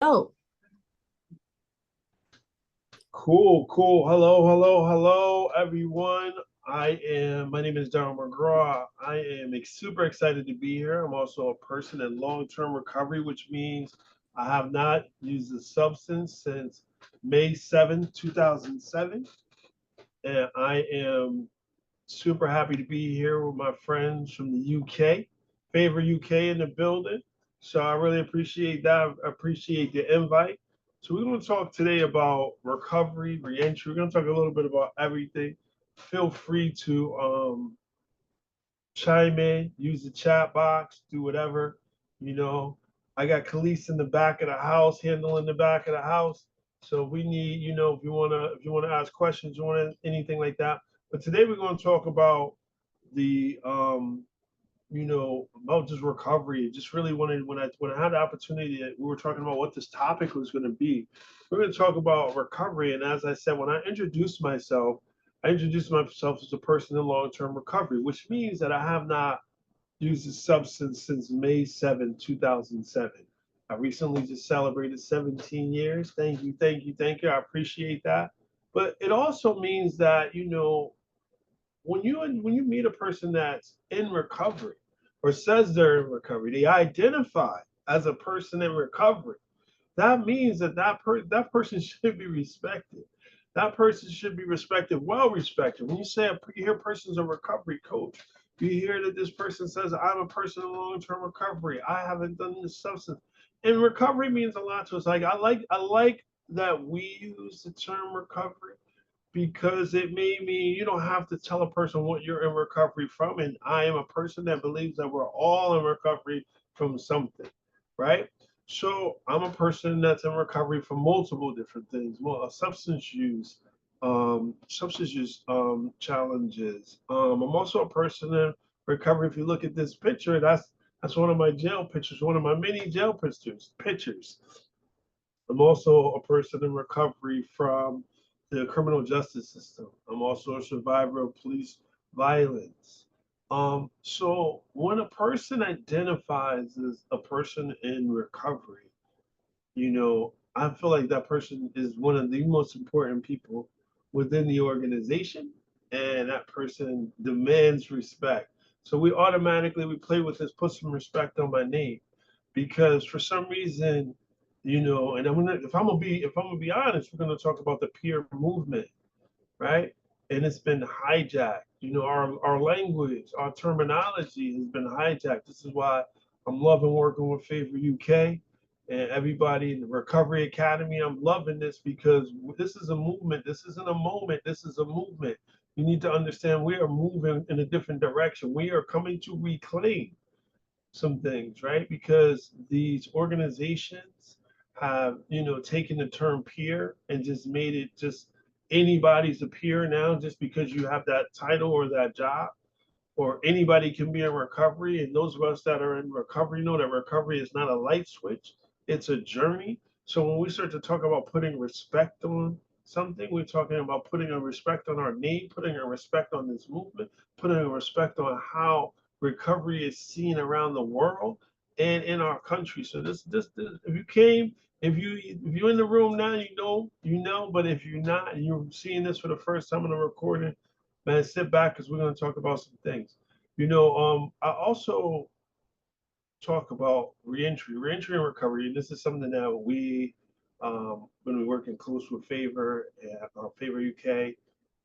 Oh, Cool, cool. Hello, hello, hello, everyone. My name is Daryl McGraw. I am super excited to be here. I'm also a person in long-term recovery, which means I have not used a substance since May 7th, 2007. And I am super happy to be here with my friends from the UK, favorite UK in the building. So I really appreciate that. I appreciate the invite. So we're going to talk today about recovery, reentry. We're going to talk a little bit about everything. Feel free to chime in, use the chat box, do whatever. You know, I got Khalees in the back of the house, handling the back of the house. So if we need, if you wanna ask questions, you want anything like that. But today we're going to talk about the about just recovery. Just really wanted when I had the opportunity, we were talking about what this topic was going to be. We're going to talk about recovery, and as I said, when I introduced myself as a person in long-term recovery, which means that I have not used a substance since May 7th, 2007. I recently just celebrated 17 years. Thank you, thank you, thank you. I appreciate that. But it also means that, when you meet a person that's in recovery or says they're in recovery, they identify as a person in recovery. That means that person should be respected. That person should be respected, well respected. When you hear a person's a recovery coach, you hear that this person says, "I'm a person in long-term recovery. I haven't done this substance." And recovery means a lot to us. Like I like that we use the term recovery because it may mean you don't have to tell a person what you're in recovery from. And I am a person that believes that we're all in recovery from something, right? So I'm a person that's in recovery from multiple different things, more substance use challenges. I'm also a person in recovery. If you look at this picture, that's one of my jail pictures, one of my many jail pictures. Pictures. I'm also a person in recovery from the criminal justice system. I'm also a survivor of police violence. So when a person identifies as a person in recovery, I feel like that person is one of the most important people within the organization, and that person demands respect. So we play with this, put some respect on my name, because for some reason, and if I'm gonna be honest, we're gonna talk about the peer movement, right? And it's been hijacked. Our language, our terminology has been hijacked. This is why I'm loving working with Favor UK and everybody in the Recovery Academy. I'm loving this because this is a movement. This isn't a moment. This is a movement. You need to understand we are moving in a different direction. We are coming to reclaim some things, right? Because these organizations have, taken the term peer and just made it just anybody's a peer now just because you have that title or that job, or anybody can be in recovery. And those of us that are in recovery know that recovery is not a light switch, it's a journey. So when we start to talk about putting respect on something, we're talking about putting a respect on our name, putting a respect on this movement, putting a respect on how recovery is seen around the world and in our country. So this if you came, if you're in the room now, you know. But if you're not, and you're seeing this for the first time on a recording, man, sit back because we're going to talk about some things. I also talk about reentry and recovery, and this is something that when we working close with Favor and Favor UK,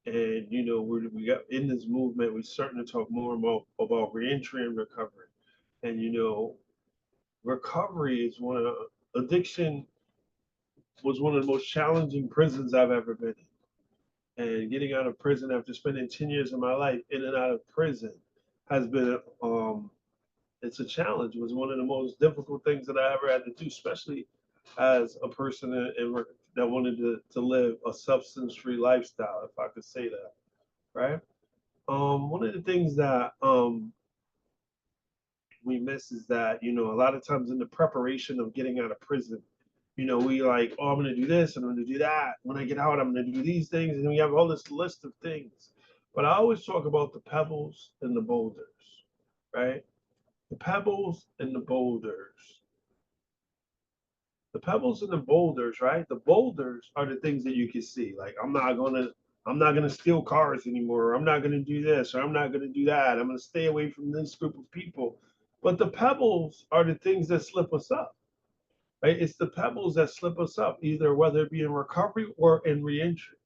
and we got in this movement, we're starting to talk more about reentry and recovery, and recovery is addiction was one of the most challenging prisons I've ever been in, and getting out of prison after spending 10 years of my life in and out of prison has been it's a challenge. It was one of the most difficult things that I ever had to do, especially as a person that wanted to live a substance-free lifestyle, if I could say that, right? One of the things that we miss is that, a lot of times in the preparation of getting out of prison, we like, oh, I'm going to do this and I'm going to do that. When I get out, I'm going to do these things. And we have all this list of things. But I always talk about the pebbles and the boulders, right? The pebbles and the boulders. The pebbles and the boulders, right? The boulders are the things that you can see. Like I'm not gonna steal cars anymore. Or I'm not gonna do this, or I'm not gonna do that. I'm gonna stay away from this group of people. But the pebbles are the things that slip us up, right? It's the pebbles that slip us up, either whether it be in recovery or in reentry,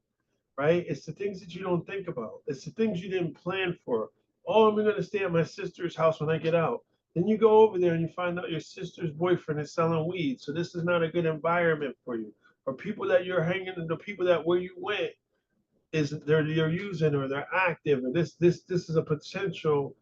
right? It's the things that you don't think about. It's the things you didn't plan for. Oh, I'm going to stay at my sister's house when I get out. Then you go over there and you find out your sister's boyfriend is selling weed. So this is not a good environment for you. Or people that you're hanging, the people that where you went is they're using or they're active, and this is a potential.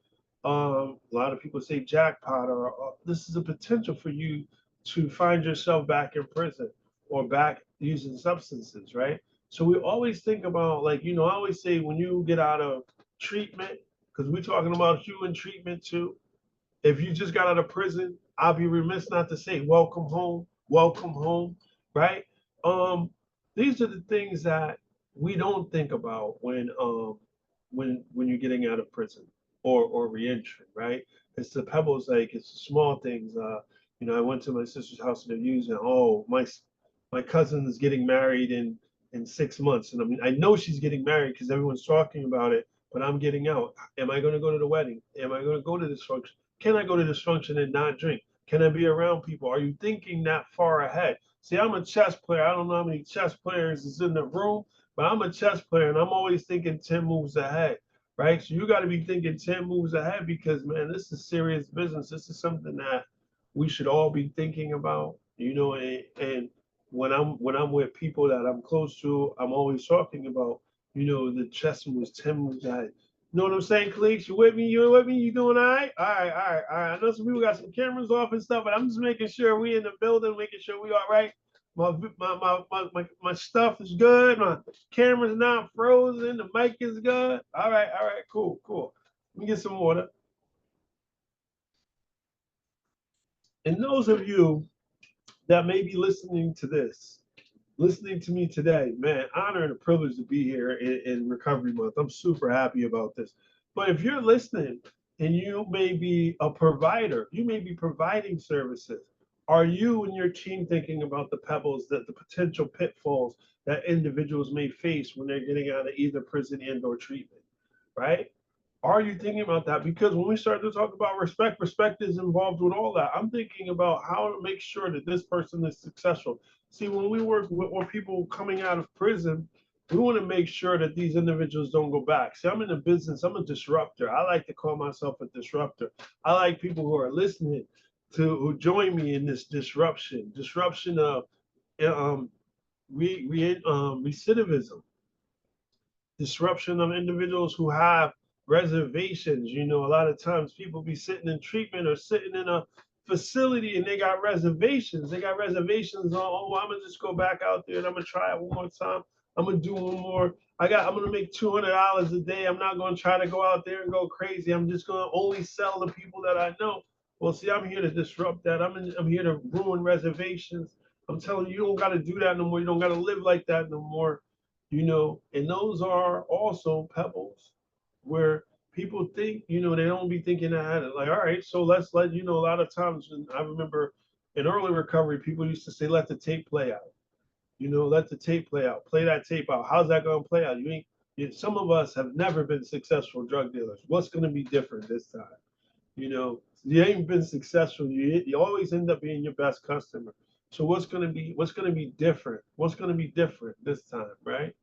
A lot of people say jackpot, or this is a potential for you to find yourself back in prison or back using substances, right? So we always think about, like, I always say when you get out of treatment, because we're talking about you in treatment too. If you just got out of prison, I'll be remiss not to say welcome home, right? Um, these are the things that we don't think about when you're getting out of prison or reentry, right? It's the pebbles, like it's the small things. I went to my sister's house and they're using, oh, my cousin is getting married in 6 months, and I mean I know she's getting married because everyone's talking about it, but I'm getting out. Am I going to go to the wedding? Am I going to go to this function? Can I go to this function and not drink? Can I be around people? Are you thinking that far ahead? See, I'm a chess player. I don't know how many chess players is in the room, but I'm a chess player and I'm always thinking 10 moves ahead, right? So you got to be thinking 10 moves ahead because, man, this is serious business. This is something that we should all be thinking about, and when I'm with people that I'm close to, I'm always talking about, the chess moves, 10 moves ahead. You know what I'm saying, colleagues? You with me? You with me? You doing all right? All right, all right, all right. I know some people got some cameras off and stuff, but I'm just making sure we in the building, making sure we all right. My stuff is good. My camera's not frozen. The mic is good. All right, cool, cool. Let me get some water. And those of you that may be listening to me today, man, honor and a privilege to be here in Recovery Month. I'm super happy about this. But if you're listening and you may be a provider, you may be providing services. Are you and your team thinking about the pebbles, that the potential pitfalls that individuals may face when they're getting out of either prison and or treatment, right? Are you thinking about that? Because when we start to talk about respect, respect is involved with all that. I'm thinking about how to make sure that this person is successful. See, when we work with people coming out of prison, we want to make sure that these individuals don't go back. See, I'm in the business, I'm a disruptor. I like to call myself a disruptor. I like people who are listening to who join me in this disruption of um, recidivism, disruption of individuals who have reservations. A lot of times people be sitting in treatment or sitting in a facility and they got reservations. They got reservations on, oh, I'm gonna just go back out there and I'm gonna try it one more time. I'm gonna do one more. I'm gonna make $200 a day. I'm not gonna try to go out there and go crazy. I'm just gonna only sell to people that I know. Well, see, I'm here to disrupt that. I'm here to ruin reservations. I'm telling you, you don't got to do that no more. You don't got to live like that no more. And those are also pebbles where people think, they don't be thinking ahead. Like, all right, so let's let, a lot of times, and I remember in early recovery, people used to say, let the tape play out. Let the tape play out. Play that tape out. How's that going to play out? Some of us have never been successful drug dealers. What's going to be different this time? You ain't been successful. You always end up being your best customer. So what's gonna be different? What's gonna be different this time, right?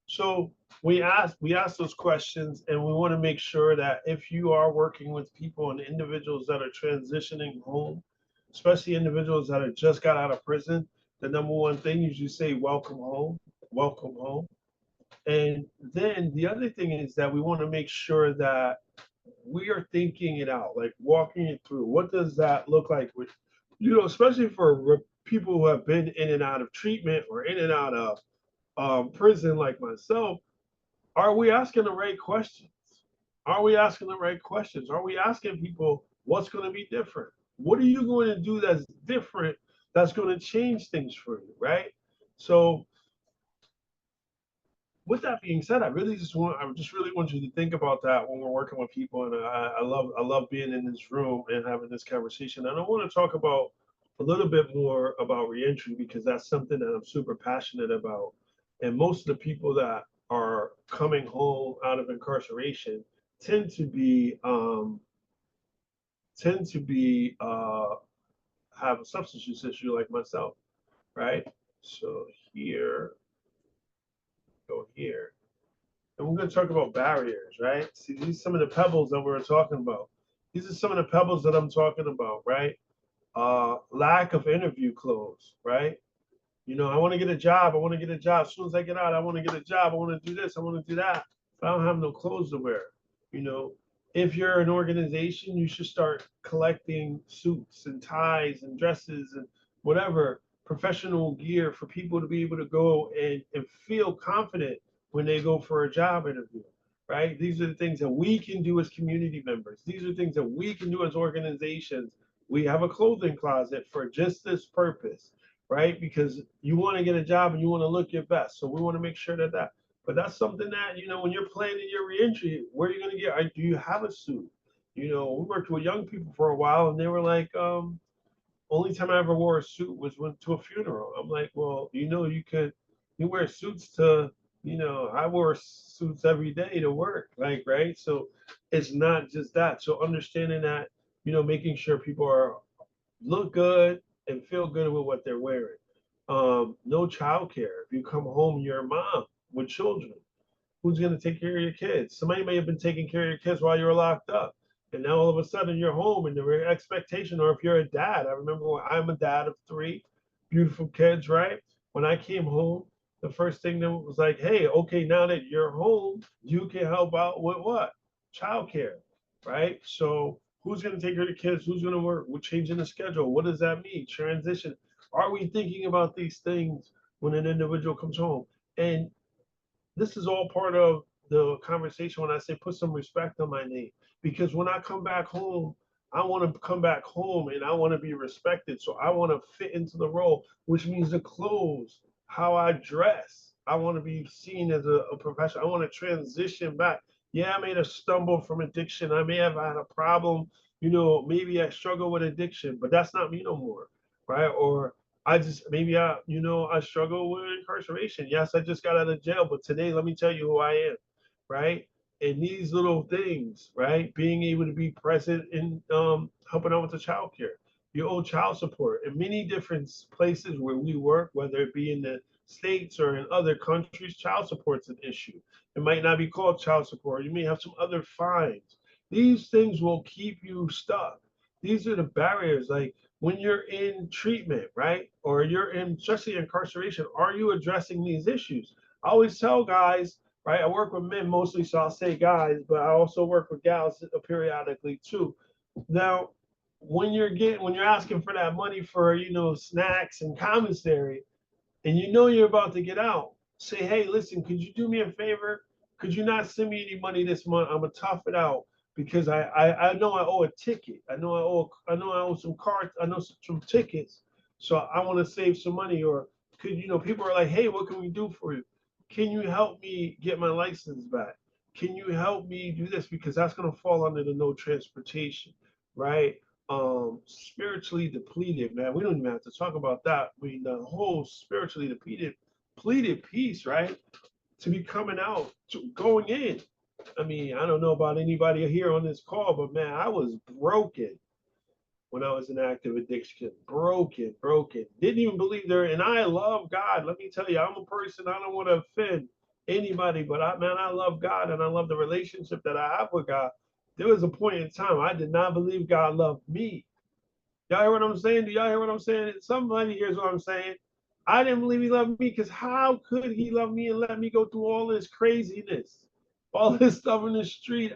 So we ask those questions, and we want to make sure that if you are working with people and individuals that are transitioning home, especially individuals that have just got out of prison, the number one thing is you say welcome home, welcome home. And then the other thing is that we want to make sure that we are thinking it out, like walking it through. What does that look like with, especially for people who have been in and out of treatment or in and out of prison like myself? Are we asking the right questions? Are we asking the right questions? Are we asking people what's going to be different? What are you going to do that's different, that's going to change things for you, right? So with that being said, I just really want you to think about that when we're working with people. And I love being in this room and having this conversation. And I want to talk about a little bit more about reentry because that's something that I'm super passionate about. And most of the people that are coming home out of incarceration tend to be tend to be have a substance use issue like myself, right? So here, go here. And we're going to talk about barriers, right? See, these are some of the pebbles that we're talking about. These are some of the pebbles that I'm talking about, right? Lack of interview clothes, right? You know, I want to get a job. I want to get a job. As soon as I get out, I want to get a job. I want to do this. I want to do that. But I don't have no clothes to wear. You know, if you're an organization, you should start collecting suits and ties and dresses and whatever professional gear for people to be able to go and feel confident when they go for a job interview, right? These are the things that we can do as community members. These are things that we can do as organizations. We have a clothing closet for just this purpose, right? Because you want to get a job and you want to look your best. So we want to make sure that. But that's something that, you know, when you're planning your reentry, where are you going to get? Do you have a suit? You know, we worked with young people for a while and they were like, only time I ever wore a suit was went to a funeral. I'm like, well, you know, you wear suits to, you know, I wore suits every day to work, like, right? So it's not just that. So understanding that, you know, making sure people are look good and feel good with what they're wearing. No childcare. If you come home, you're a mom with children. Who's going to take care of your kids? Somebody may have been taking care of your kids while you were locked up. And now all of a sudden you're home and the expectation, or if you're a dad, I remember when I'm a dad of three beautiful kids, right? When I came home, the first thing that was like, hey, okay, now that you're home, you can help out with what? Childcare, right? So who's going to take care of the kids? Who's going to work? We're changing the schedule. What does that mean? Transition. Are we thinking about these things when an individual comes home? And this is all part of the conversation when I say put some respect on my name. Because when I come back home, I want to come back home and I want to be respected. So I want to fit into the role, which means the clothes, how I dress. I want to be seen as a professional. I want to transition back. Yeah, I made a stumble from addiction. I may have had a problem. You know, maybe I struggle with addiction, but that's not me no more, right? Or I just maybe I struggle with incarceration. Yes, I just got out of jail, but today let me tell you who I am, right? And these little things, right? Being able to be present in helping out with the child care, your old child support, in many different places where we work, whether it be in the states or in other countries, child support's an issue. It might not be called child support. You may have some other fines. These things will keep you stuck. These are the barriers. Like when you're in treatment, right? Or you're in, especially incarceration, are you addressing these issues? I always tell guys, right? I work with men mostly, so I'll say guys, but I also work with gals periodically too. Now, when you're asking for that money for, you know, snacks and commissary, and you know you're about to get out, say, hey, listen, could you do me a favor? Could you not send me any money this month? I'm gonna tough it out because I know I owe a ticket. I know I owe some cards. I know some tickets. So I want to save some money. Or could you know people are like, hey, what can we do for you? Can you help me get my license back? Can you help me do this because that's gonna fall under the no transportation, right? Spiritually depleted, man. We don't even have to talk about that. I mean, the whole spiritually depleted piece, right? To be coming out, to going in. I mean, I don't know about anybody here on this call, but man, I was broken when I was in active addiction. Broken. Didn't even believe there. And I love God. Let me tell you, I'm a person, I don't want to offend anybody, but I love God and I love the relationship that I have with God. There was a point in time I did not believe God loved me. Y'all hear what I'm saying? Do y'all hear what I'm saying? Somebody hears what I'm saying. I didn't believe he loved me because how could he love me and let me go through all this craziness, all this stuff in the street?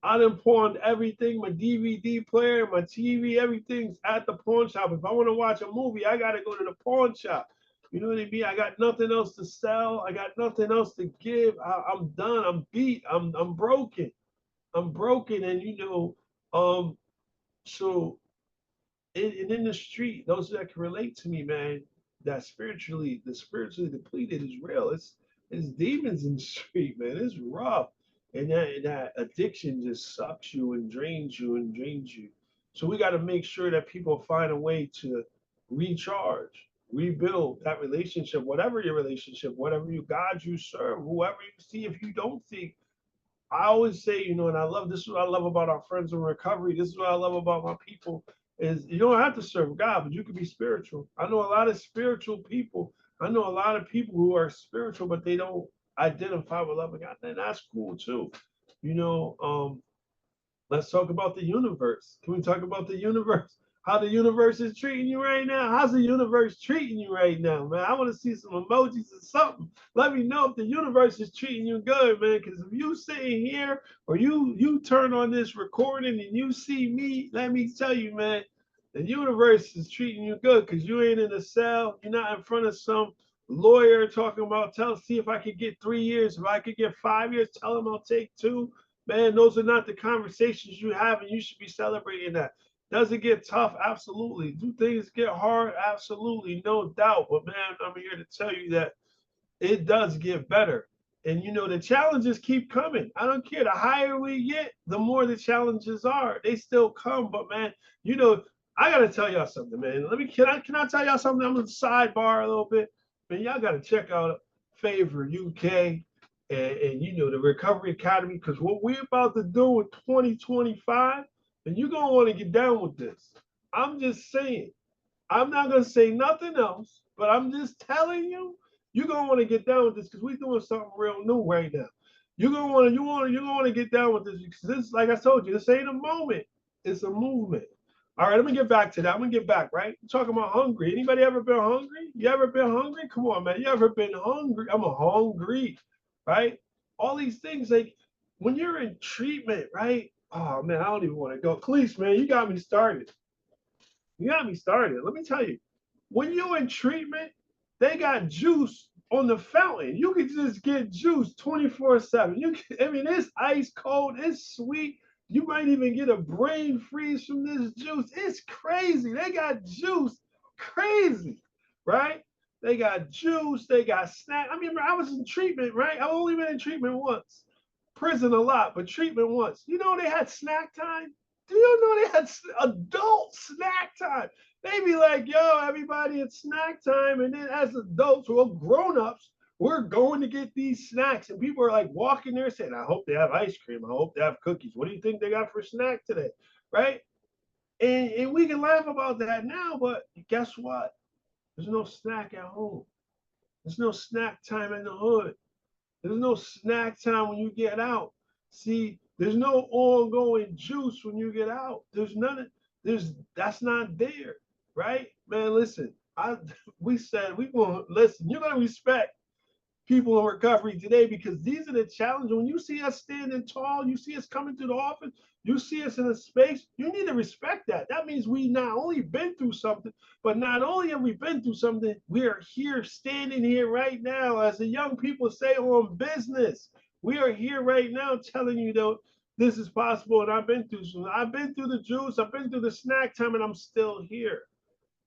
I done pawned everything, my DVD player, my TV, everything's at the pawn shop. If I want to watch a movie, I got to go to the pawn shop. You know what I mean? I got nothing else to sell. I got nothing else to give. I'm done. I'm beat. I'm broken. I'm broken. And so and in the street, those that can relate to me, man, the spiritually depleted is real. It's demons in the street, man. It's rough. And that addiction just sucks you and drains you and drains you. So we got to make sure that people find a way to recharge, rebuild that relationship, whatever your relationship, whatever you God you serve, whoever you see. If you don't see, I always say, and I love this is what I love about our friends in recovery. This is what I love about my people is you don't have to serve God, but you can be spiritual. I know a lot of spiritual people. I know a lot of people who are spiritual, but they don't identify with loving God, and that's cool too. You know, let's talk about the universe. Can we talk about the universe? How the universe is treating you right now? How's the universe treating you right now, man? I want to see some emojis or something. Let me know if the universe is treating you good, man. Because if you sitting here or you turn on this recording and you see me, let me tell you, man, the universe is treating you good because you ain't in a cell. You're not in front of some lawyer talking about see if I could get 3 years, if I could get 5 years, tell him I'll take 2. Man, those are not the conversations you have, and you should be celebrating that. Does it get tough? Absolutely. Do things get hard? Absolutely, no doubt. But man, I'm here to tell you that it does get better. And the challenges keep coming. I don't care. The higher we get, the more the challenges are. They still come, but man, I gotta tell y'all something, man. Can I tell y'all something? I'm gonna sidebar a little bit. Man, y'all gotta check out Favor UK and the Recovery Academy, because what we're about to do in 2025, and you're gonna want to get down with this. I'm just saying. I'm not gonna say nothing else, but I'm just telling you, you're gonna want to get down with this because we're doing something real new right now. You're gonna want to get down with this because this, like I told you, this ain't a moment, it's a movement. All right, let me get back to that. I'm gonna get back, right? I'm talking about hungry. Anybody ever been hungry? You ever been hungry? Come on, man. You ever been hungry? I'm a hungry, right? All these things, like when you're in treatment, right? Oh man, I don't even want to go. Police, man, you got me started. You got me started. Let me tell you, when you're in treatment, they got juice on the fountain. You can just get juice 24/7. I mean, it's ice cold, it's sweet. You might even get a brain freeze from this juice. It's crazy. They got juice, crazy, right? They got juice, they got snack. I mean, I was in treatment, right? I've only been in treatment once. Prison a lot, but treatment once. They had snack time? Do you know they had adult snack time? They be like, yo, everybody, it's snack time. And then as adults, well, grown-ups, we're going to get these snacks. And people are like walking there saying, I hope they have ice cream. I hope they have cookies. What do you think they got for snack today? Right? And we can laugh about that now, but guess what? There's no snack at home. There's no snack time in the hood. There's no snack time when you get out. See, there's no ongoing juice when you get out. There's none. That's not there, right? Man, listen. We said we gonna listen. You're gonna respect people in recovery today because these are the challenges. When you see us standing tall, you see us coming to the office, you see us in a space, you need to respect that. That means we not only been through something, but not only have we been through something, we are here standing here right now, as the young people say, on business. We are here right now telling you though this is possible, and I've been through some. I've been through the juice, I've been through the snack time, and I'm still here.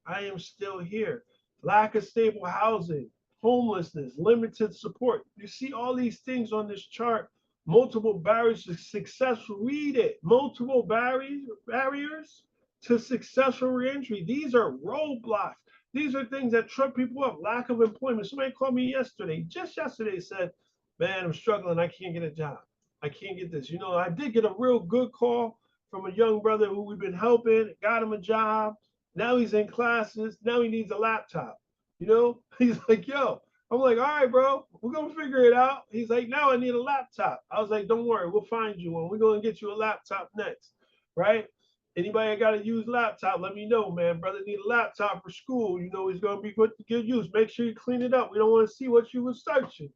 I am still here. Lack of stable housing, homelessness, limited support. You see all these things on this chart. Multiple barriers to successful, read it. Multiple barriers to successful reentry. These are roadblocks. These are things that trip people up. Lack of employment. Somebody called me yesterday, just yesterday, said, man, I'm struggling. I can't get a job. I can't get this. I did get a real good call from a young brother who we've been helping, got him a job. Now he's in classes. Now he needs a laptop. He's like, yo, I'm like, all right, bro, we're going to figure it out. He's like, now I need a laptop. I was like, don't worry, we'll find you one. We're going to get you a laptop next, right? Anybody got to use laptop, let me know, man. Brother need a laptop for school. He's going to be put to good use. Make sure you clean it up. We don't want to see what you were searching.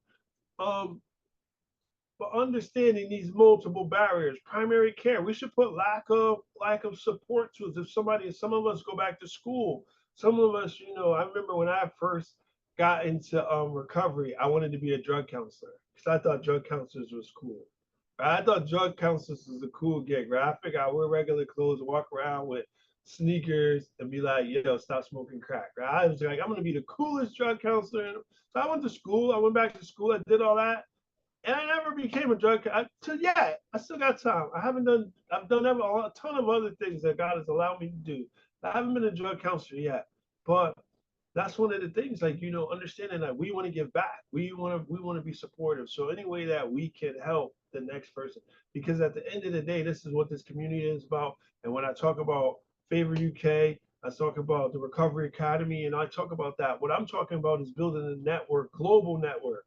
But understanding these multiple barriers, primary care, we should put lack of support tools. Some of us go back to school. Some of us, I remember when I first got into recovery, I wanted to be a drug counselor because I thought drug counselors was cool. Right? I thought drug counselors was a cool gig, right? I figured I wear regular clothes, walk around with sneakers, and be like, yo, stop smoking crack. Right? I was like, I'm gonna be the coolest drug counselor. So I went to school. I went back to school. I did all that. And I never became a drug yet. I still got time. I've done a ton of other things that God has allowed me to do. I haven't been a drug counselor yet. But that's one of the things, like, understanding that we want to give back. We want to be supportive. So any way that we can help the next person, because at the end of the day, this is what this community is about. And when I talk about Favor UK, I talk about the Recovery Academy, and I talk about that. What I'm talking about is building a network, global network.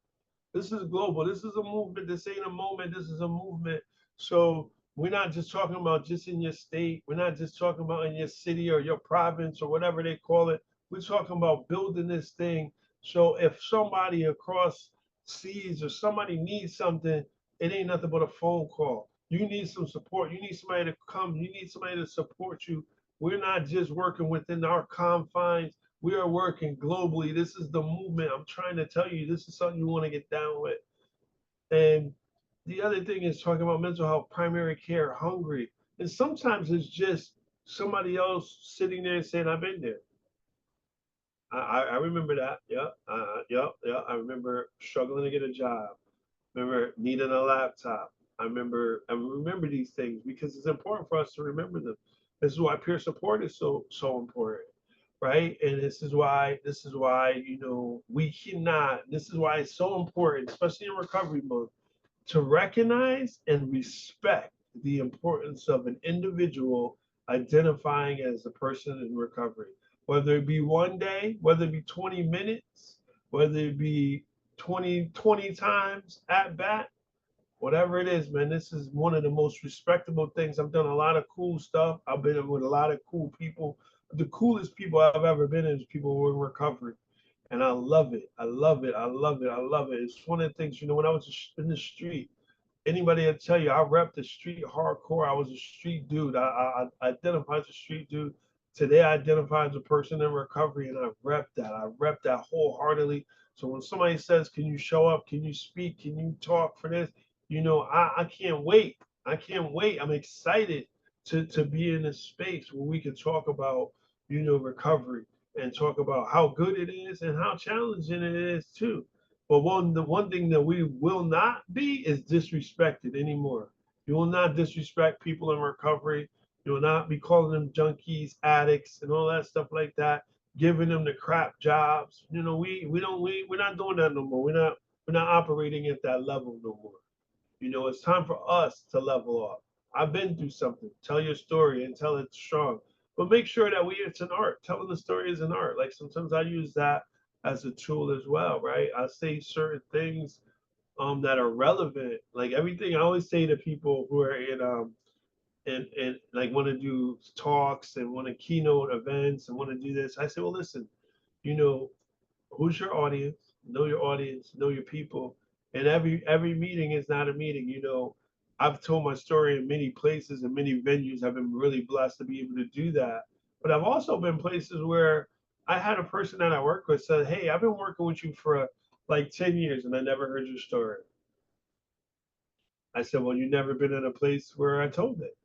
This is global. This is a movement. This ain't a moment. This is a movement. So we're not just talking about just in your state. We're not just talking about in your city or your province or whatever they call it. We're talking about building this thing. So if somebody across seas or somebody needs something, it ain't nothing but a phone call. You need some support. You need somebody to come. You need somebody to support you. We're not just working within our confines. We are working globally. This is the movement. I'm trying to tell you, this is something you want to get down with. And the other thing is talking about mental health, primary care, hungry. And sometimes it's just somebody else sitting there saying, I've been there. I remember that. Yeah. Yeah. I remember struggling to get a job. Remember needing a laptop. I remember these things because it's important for us to remember them. This is why peer support is so important, right? And this is why we cannot. This is why it's so important, especially in recovery mode, to recognize and respect the importance of an individual identifying as a person in recovery, whether it be one day, whether it be 20 minutes, whether it be 20 times at bat, whatever it is, man. This is one of the most respectable things. I've done a lot of cool stuff. I've been with a lot of cool people. The coolest people I've ever been is people who are in recovery. And I love it. I love it. I love it. I love it. It's one of the things, when I was in the street, anybody will tell you I rep the street hardcore. I was a street dude. I identify as a street dude. Today I identify as a person in recovery, and I rep that. I rep that wholeheartedly. So when somebody says, "Can you show up? Can you speak? Can you talk for this?" I can't wait. I can't wait. I'm excited to be in a space where we can talk about recovery and talk about how good it is and how challenging it is too. But the one thing that we will not be is disrespected anymore. You will not disrespect people in recovery. You will not be calling them junkies, addicts, and all that stuff like that, giving them the crap jobs. We're not doing that no more. We're not operating at that level no more. It's time for us to level up. I've been through something. Tell your story and tell it strong. But make sure that it's an art. Telling the story is an art. Like sometimes I use that as a tool as well, right? I say certain things that are relevant. Like everything I always say to people who are in like want to do talks and want to keynote events and want to do this. I say, well, listen, you know, who's your audience, know your people. And every meeting is not a meeting. I've told my story in many places and many venues. I've been really blessed to be able to do that. But I've also been places where I had a person that I work with said, "Hey, I've been working with you for like 10 years and I never heard your story." I said, "Well, you've never been in a place where I told it."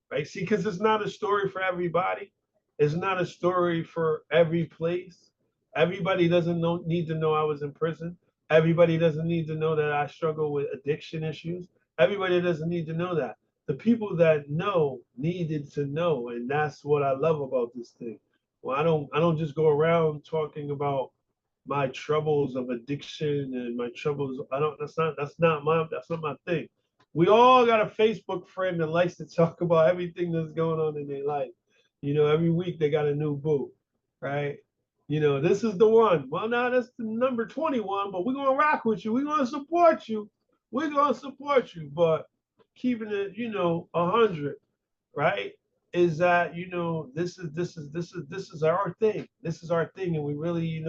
Right? See, because it's not a story for everybody. It's not a story for every place. Everybody doesn't need to know I was in prison. Everybody doesn't need to know that I struggle with addiction issues. Everybody doesn't need to know that. The people that know needed to know, and that's what I love about this thing. Well, I don't just go around talking about my troubles of addiction and my troubles. I don't. That's not my thing. We all got a Facebook friend that likes to talk about everything that's going on in their life. Every week they got a new boo, right? This is the one. Well, now that's the number 21, but we're gonna rock with you. We're gonna support you. We're gonna support you. But keeping it, 100, right? Is that this is our thing. This is our thing, and we really,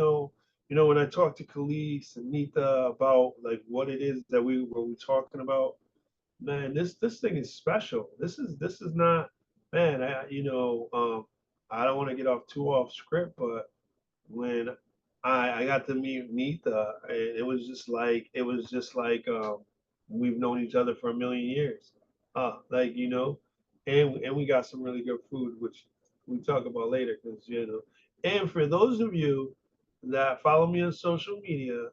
when I talk to Khalees and Nita about like what it is that we're talking about, man, this thing is special. This is not, man. I don't want to get off script, but when I got to meet Nita, and it was just like we've known each other for a million years. Like and we got some really good food, which we talk about later, because And for those of you that follow me on social media,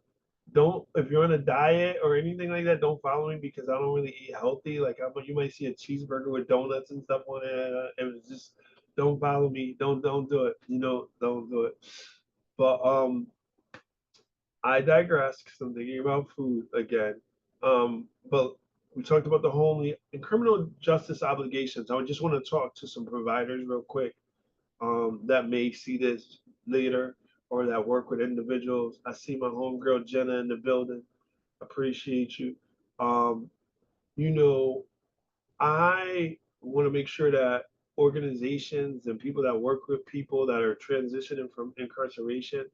don't if you're on a diet or anything like that, don't follow me because I don't really eat healthy. Like you might see a cheeseburger with donuts and stuff on it. It was just don't follow me, don't do it, don't do it. But I digress because I'm thinking about food again. But we talked about the homely and criminal justice obligations. I just want to talk to some providers real quick that may see this later or that work with individuals. I see my homegirl Jenna in the building. Appreciate you. Um, you know, I want to make sure that organizations and people that work with people that are transitioning from incarceration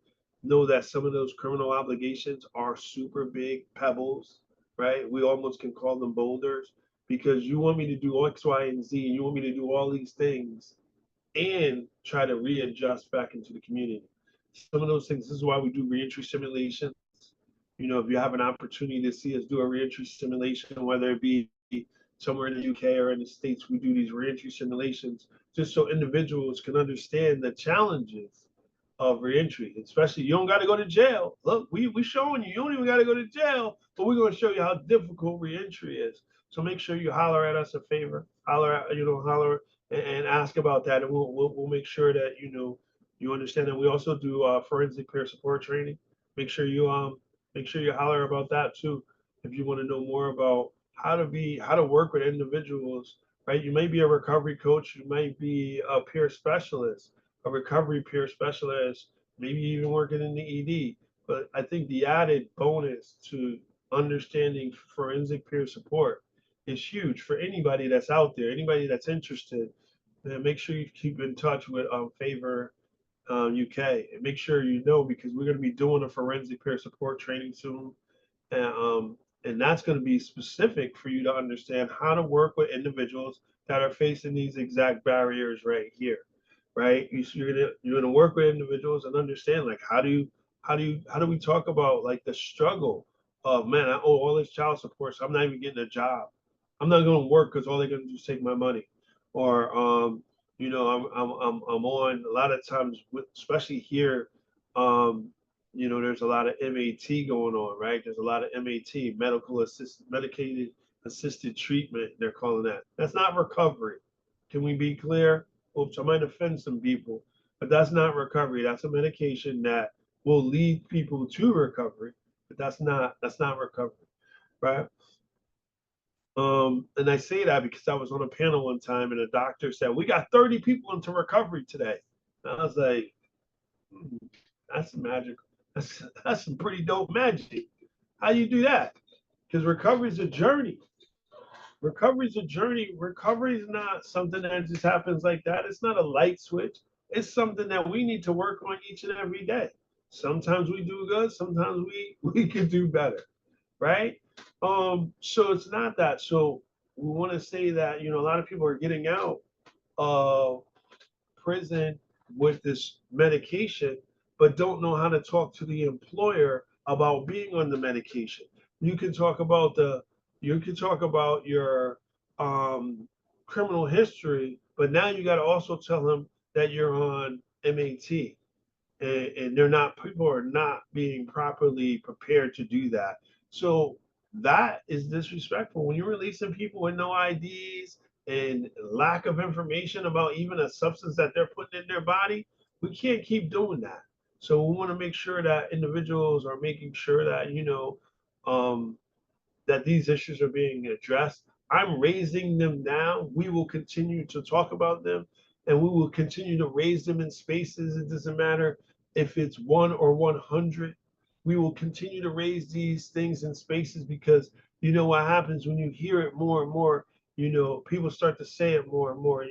know that some of those criminal obligations are super big pebbles, right? We almost can call them boulders because you want me to do X, Y, and Z, and you want me to do all these things and try to readjust back into the community. Some of those things, this is why we do reentry simulations. If you have an opportunity to see us do a reentry simulation, whether it be somewhere in the UK or in the States, we do these reentry simulations just so individuals can understand the challenges of reentry. Especially, you don't got to go to jail. Look, we showing you don't even got to go to jail, but we're going to show you how difficult reentry is. So make sure you holler at us a favor, holler and ask about that, and we'll make sure that you understand that we also do forensic peer support training. Make sure you holler about that too if you want to know more about how to work with individuals, right? You may be a recovery coach, you might be a peer specialist, a recovery peer specialist, maybe even working in the ED. But I think the added bonus to understanding forensic peer support is huge for anybody that's out there, anybody that's interested. And make sure you keep in touch with Favor UK, and make sure because we're going to be doing a forensic peer support training soon, and that's going to be specific for you to understand how to work with individuals that are facing these exact barriers right here, right? You're gonna work with individuals and understand like how do we talk about like the struggle of, man, I owe all this child support, so I'm not even getting a job. I'm not going to work because all they're going to do is take my money, or I'm on a lot of times, especially here. Um, there's a lot of MAT going on, right? There's a lot of MAT, medicated assisted treatment, they're calling that. That's not recovery. Can we be clear? Oops, I might offend some people, but that's not recovery. That's a medication that will lead people to recovery, but that's not recovery, right? And I say that because I was on a panel one time and a doctor said, we got 30 people into recovery today. And I was like, hmm, that's magical. That's some pretty dope magic. How do you do that? Because recovery is a journey. Recovery is a journey. Recovery is not something that just happens like that. It's not a light switch. It's something that we need to work on each and every day. Sometimes we do good. Sometimes we can do better, right? So it's not that. So we want to say that a lot of people are getting out of prison with this medication, but don't know how to talk to the employer about being on the medication. You can talk about your um, criminal history, but now you got to also tell them that you're on MAT, and people are not being properly prepared to do that. So that is disrespectful when you're releasing people with no IDs and lack of information about even a substance that they're putting in their body. We can't keep doing that. So we want to make sure that individuals are making sure that um, that these issues are being addressed. I'm raising them now. We will continue to talk about them, and we will continue to raise them in spaces. It doesn't matter if it's 1 or 100. We will continue to raise these things in spaces because you know what happens when you hear it more and more. People start to say it more and more.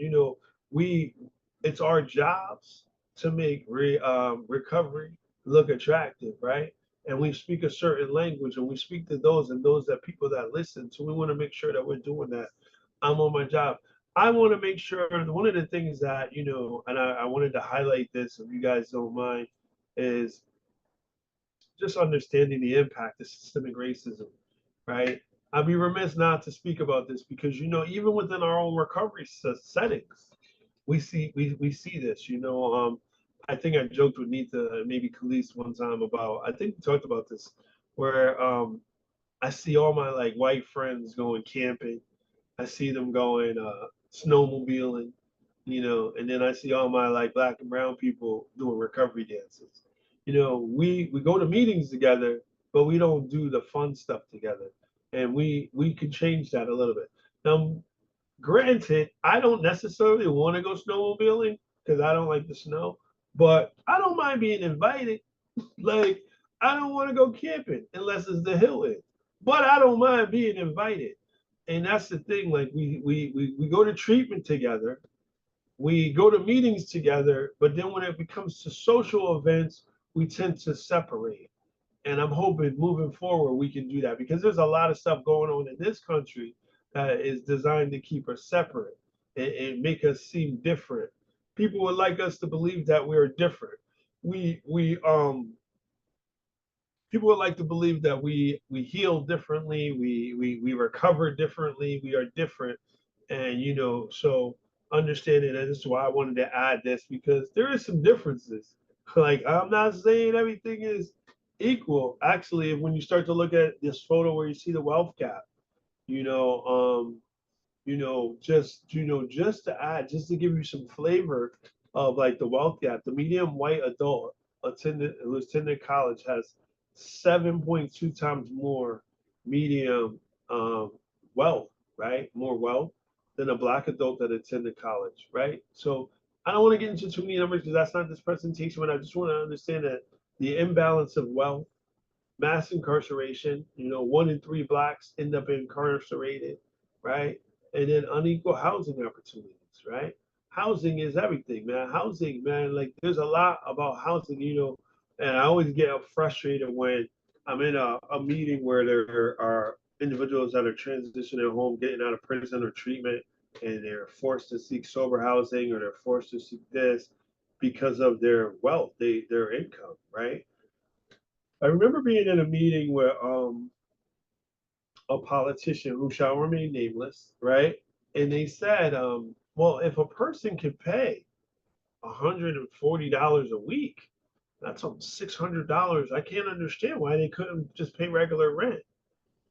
We it's our jobs to make recovery look attractive, right? And we speak a certain language and we speak to those and those that people that listen. So we want to make sure that we're doing that. I'm on my job. I want to make sure one of the things that, and I wanted to highlight this, if you guys don't mind, is just understanding the impact of systemic racism, right? I'd be remiss not to speak about this because, even within our own recovery settings, we see this. I think I joked with Nita and maybe Khalees one time about, I think we talked about this, where I see all my like white friends going camping. I see them going snowmobiling. And then I see all my like black and brown people doing recovery dances. We go to meetings together, but we don't do the fun stuff together. And we can change that a little bit. Now, granted, I don't necessarily want to go snowmobiling because I don't like the snow, but I don't mind being invited. Like, I don't want to go camping unless it's the hill end, but I don't mind being invited. And that's the thing. Like, we go to treatment together, we go to meetings together, but then when it becomes to social events, we tend to separate. And I'm hoping moving forward we can do that because there's a lot of stuff going on in this country that is designed to keep us separate and make us seem different. People would like us to believe that we're different. We people would like to believe that we heal differently, we recover differently, we are different. And so understanding that, this is why I wanted to add this, because there is some differences. Like, I'm not saying everything is equal. Actually, when you start to look at this photo where you see the wealth gap, you know um just to add, just to give you some flavor of like the wealth gap, the median white adult who attended college has 7.2 times more medium um, wealth, right? More wealth than a black adult that attended college, right? So I don't want to get into too many numbers because that's not this presentation, but I just want to understand that the imbalance of wealth, mass incarceration, 1 in 3 blacks end up incarcerated, right? And then unequal housing opportunities, right? Housing is everything, man. Housing, man, like there's a lot about housing, and I always get frustrated when I'm in a meeting where there are individuals that are transitioning home, getting out of prison or treatment, and they're forced to seek sober housing or they're forced to seek this because of their wealth, their income, right? I remember being in a meeting where a politician who shall remain nameless, right? And they said, well, if a person can pay $140 a week, that's almost $600. I can't understand why they couldn't just pay regular rent.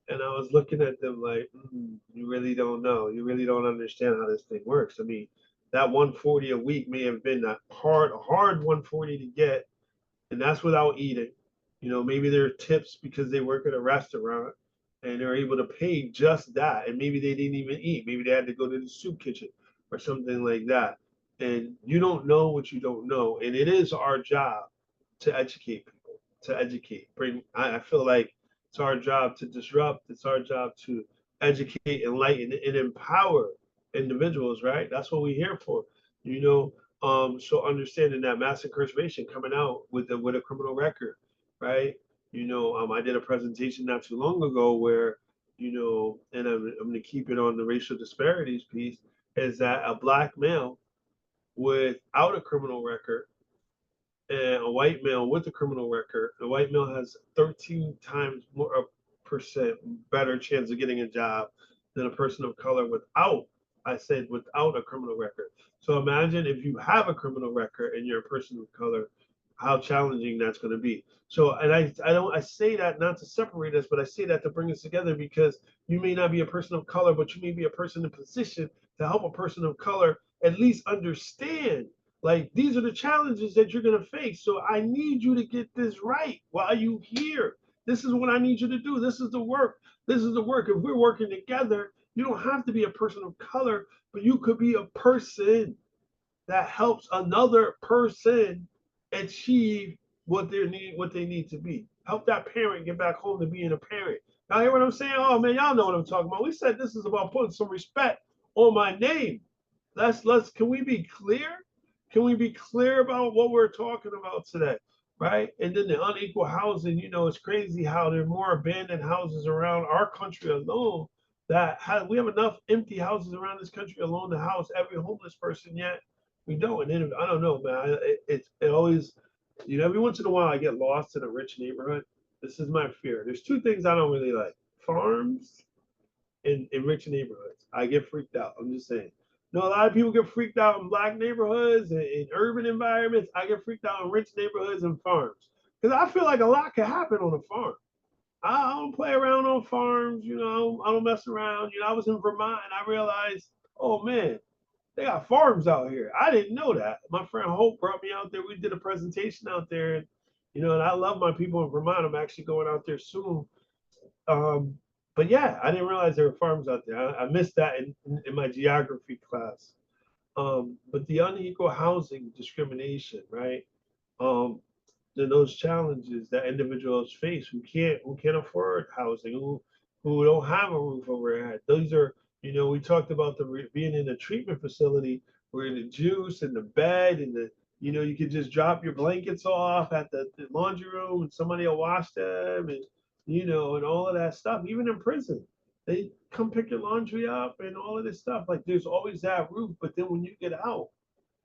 And I was looking at them like, you really don't know. You really don't understand how this thing works. I mean, that 140 a week may have been a hard 140 to get, and that's without eating. Maybe there are tips because they work at a restaurant and they're able to pay just that. And maybe they didn't even eat. Maybe they had to go to the soup kitchen or something like that. And you don't know what you don't know. And it is our job to educate people, to educate. I feel like it's our job to disrupt, it's our job to educate, enlighten, and empower individuals, right? That's what we're here for. You know, so understanding that mass incarceration coming out with a criminal record, right? I did a presentation not too long ago where, and I'm going to keep it on the racial disparities piece, is that a black male without a criminal record and a white male with a criminal record, the white male has 13 times more percent better chance of getting a job than a person of color without, I said, without a criminal record. So imagine if you have a criminal record and you're a person of color, how challenging that's going to be. So, and I say that not to separate us, but I say that to bring us together because you may not be a person of color, but you may be a person in position to help a person of color at least understand, like, these are the challenges that you're going to face. So I need you to get this right while you here. This is what I need you to do. This is the work. This is the work. If we're working together, you don't have to be a person of color, but you could be a person that helps another person achieve what they need to be. Help that parent get back home to being a parent. Y'all hear what I'm saying? Oh man, y'all know what I'm talking about. We said this is about putting some respect on my name. Let's can we be clear? Can we be clear about what we're talking about today? Right? And then the unequal housing, it's crazy how there are more abandoned houses around our country alone we have enough empty houses around this country alone to house every homeless person, yet we don't. And then, I don't know, man. It always, every once in a while I get lost in a rich neighborhood. This is my fear. There's two things I don't really like: farms in rich neighborhoods. I get freaked out. I'm just saying. A lot of people get freaked out in black neighborhoods and in urban environments. I get freaked out in rich neighborhoods and farms because I feel like a lot can happen on a farm. I don't play around on farms. I don't mess around. I was in Vermont and I realized, oh man, They got farms out here. I didn't know that. My friend Hope brought me out there. We did a presentation out there, and and I love my people in Vermont. I'm actually going out there soon. Um, but yeah, I didn't realize there were farms out there. I missed that in my geography class. But the unequal housing discrimination, right? Um, those challenges that individuals face who can't afford housing, who don't have a roof over their head. Those are, we talked about being in a treatment facility where the juice and the bed and you could just drop your blankets off at the laundry room and somebody will wash them and all of that stuff. Even in prison, they come pick your laundry up and all of this stuff. Like there's always that roof, but then when you get out,